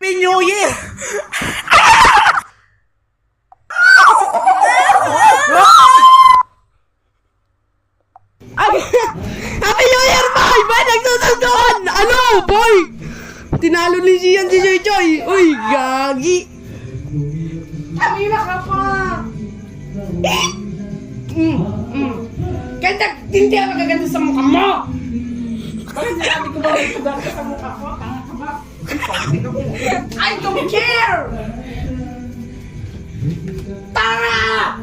Happy New Year! Happy New Year, boy! Ba't nagsusunod? Ano, boy? Tinalo ni Sian si Joy Joy. Uy, gagi. Kanina ka pa! Kaya hindi ako magaganda sa mukha mo! Bakit sinabi ko ba magaganda sa mukha ko? I don't care! Tara!